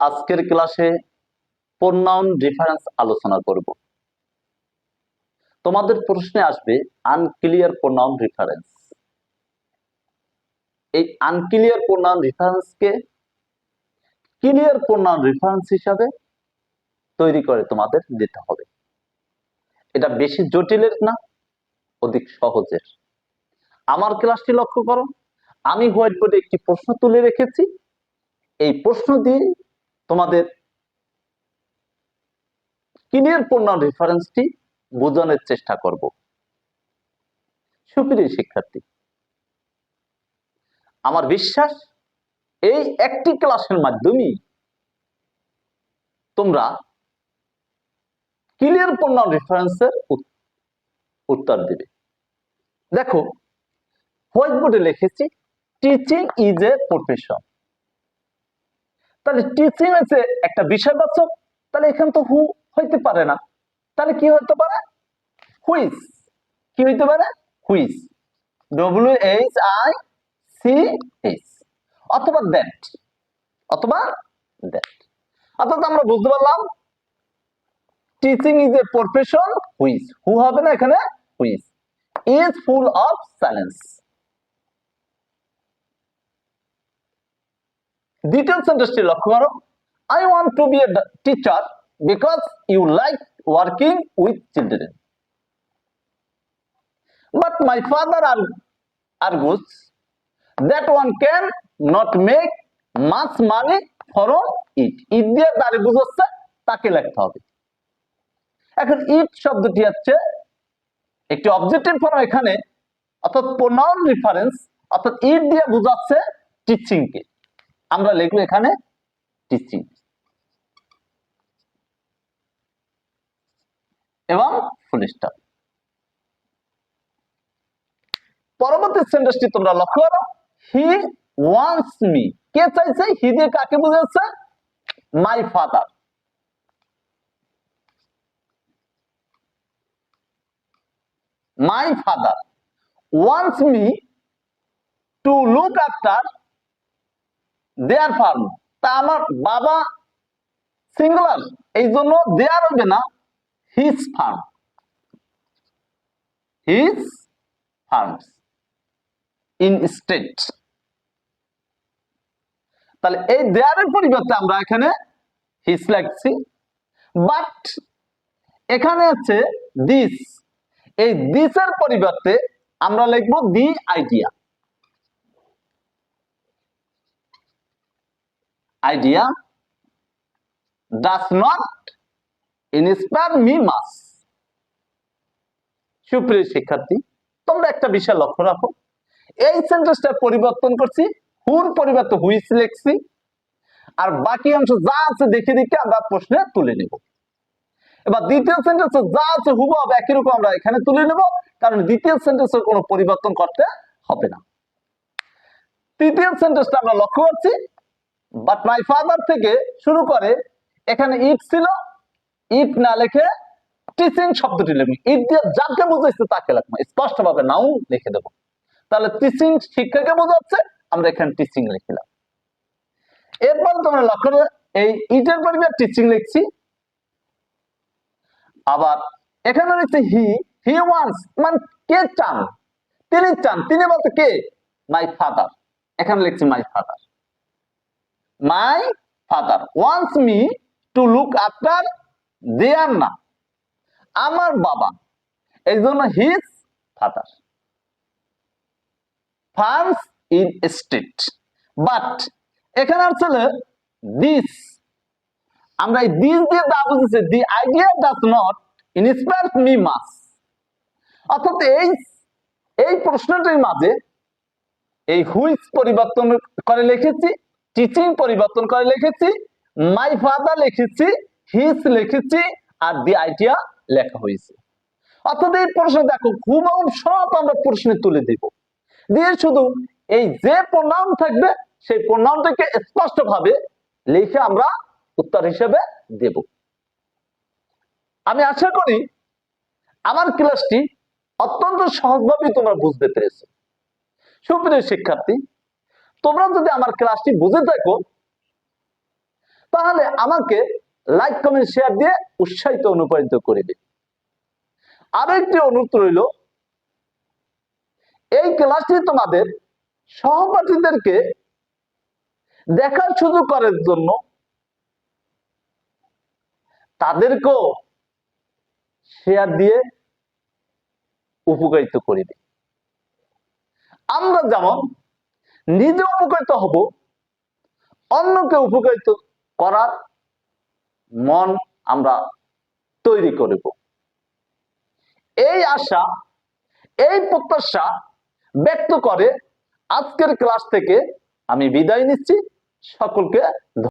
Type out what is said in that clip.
আজকের ক্লাসে pronoun reference আলোচনা করব। তোমাদের প্রশ্নে আসবে আনক্লিয়ার প্রোনাউন রেফারেন্স। এই আনক্লিয়ার প্রোনাউন রেফারেন্সকে ক্লিয়ার প্রোনাউন রেফারেন্স হিসাবে তৈরি করে তোমাদের দিতে হবে। এটা বেশি জটিলের না, অধিক সহজের। আমার ক্লাসটি লক্ষ্য করো, আমি হোয়াইট বোর্ডে একটি প্রশ্ন তুলে রেখেছি। এই প্রশ্ন দিয়ে তোমাদের ক্লিয়ার প্রোনাউন রেফারেন্সটি বোঝানোর চেষ্টা করব। সুপ্রিয় শিক্ষার্থী, আমার বিশ্বাস এই একটি ক্লাসের মাধ্যমে তোমরা ক্লিয়ার প্রোনাউন রেফারেন্সের উত্তর দেবে। দেখো, হোয়াইট বোর্ডে লিখেছি টিচিং ইজ এ প্রফেশন। তাহলে টিচিং হচ্ছে একটা বিষয়বাচক, তাহলে এখানে তো হু হইতে পারে না। তাহলে কি হতে পারে? হুইচ। কি হইতে পারে? হুইচ, WHICH, অথবা দ্যাট, অথবা দ্যাট। অর্থাৎ আমরা বুঝতে পারলাম teaching is a profession which, who হবে না এখানে, which is full of science. দ্বিতীয় সেন্টেন্সটি লক্ষ্য করো, I want to be a teacher because you like working with children, but my father argues that one can not make much money from it. ইট দিয়ে দাঁড়ি বুঝাচ্ছে, তাকে লিখতে হবে। এখন ইট শব্দটি হচ্ছে একটি অবজেক্টিভ ফর্ম এখানে, অর্থাৎ প্রোনাউন রেফারেন্স, অর্থাৎ ইট দিয়ে বোঝাচ্ছে টিচিং কে। আমরা লিখব এখানে টিচিং এবং ফুল স্টপ। পরবর্তী সেন্টেন্সটি তোমরা লক্ষ্য করো, হি ওয়ান্টস মি। কে চাইছে? হি দিয়ে কাকে বোঝাচ্ছে? My father. My father wants me to look after their farm. তা আমার বাবা সিঙ্গুলার, এই জন্য দেয়ার হবে না, his farm, his farms in state. তাহলে এই দেয়ারের পরিবর্তে আমরা এখানে হিজ লিখছি, বাট এখানে আছে দিস। এই দিসের পরিবর্তে আমরা লিখব the idea. Idea does not inspire me much. সুপ্রিয় শিক্ষার্থী, তোমরা একটা বিষয় লক্ষ্য রাখো, এই সেন্টেন্সটা পরিবর্তন করছি, হুর পরিবর্তে হুইচ লিখছি, আর বাকি অংশ যা আছে দেখে দেখে আমরা প্রশ্নে তুলে নেব। এবার দ্বিতীয় সেন্টেন্সে যা আছে হুবহু একই রকম আমরা এখানে তুলে নেব, কারণ দ্বিতীয় সেন্টেন্সে কোনো পরিবর্তন করতে হবে না। তৃতীয় সেন্টেন্সটা আমরা লক্ষ্য করছি, বাট মাই ফাদার থেকে শুরু করে এখানে ইট ছিল, ইট না লিখে টিচিং শব্দটি লিখবো। ইট দিয়ে যাকে বোঝাইছে তাকে লিখবো, স্পষ্টভাবে নাউন লিখে দেবো। তাহলে টিচিং শিক্ষাকে বোঝাচ্ছে, আমরা এখানে টিচিং লিখলাম। এরপর তোমরা লক্ষ্য করো, এই ইটের পরিবর্তে টিচিং লিখছি। আবার এখানে লিখছে হি, হি ওয়ান্টস, মানে কে চান? তিনি চান। তিনি বলতে কে? মাই ফাদার। এখানে লিখছি my father. My father wants me to look after their, না আমার বাবা, এই জন্য his father farms in state. But এখানে আসলে দিস, আমরা এই দিস দিয়ে দা বুঝেছি, the idea does not inspire me much. অর্থাৎ এই প্রশ্নটির মাঝে এই হুইচ পরিবর্তন করে লিখেছি, টিচিং পরিবর্তন করে লিখেছি, মাই ফাদার লিখেছি, হিজ লিখেছি, আর দি আইডিয়া লেখা হয়েছে। অর্থাৎ এই প্রশ্ন দেখো হুবহু সব আমরা প্রশ্নে তুলে দেব, দিয়ে শুধু এই যে প্রোনাউন থাকবে সেই প্রোনাউনটাকে স্পষ্টভাবে লিখে আমরা উত্তর হিসেবে দেব। আমি আশা করি আমার ক্লাসটি অত্যন্ত সহজভাবে তোমরা বুঝতে পেরেছো। সুপ্রিয় শিক্ষার্থী, তোমরা যদি আমার ক্লাসটি বুঝে থাকো তাহলে আমাকে লাইক কমেন্ট শেয়ার দিয়ে উৎসাহিত অনুপ্রাণিত করবে। আরো একটি অনুরোধ রইল, এই ক্লাসটি তোমাদের সহপাঠীদেরকে দেখার সুযোগ করার জন্য তাদেরকেও শেয়ার দিয়ে উপকারিত করিবে। আমরা যেমন নিজে উপকারিত হব, অন্যকে উপকারিত করার মন আমরা তৈরি করব। এই আশা, এই প্রত্যাশা ব্যক্ত করে আজকের ক্লাস থেকে আমি বিদায় নিচ্ছি। সকলকে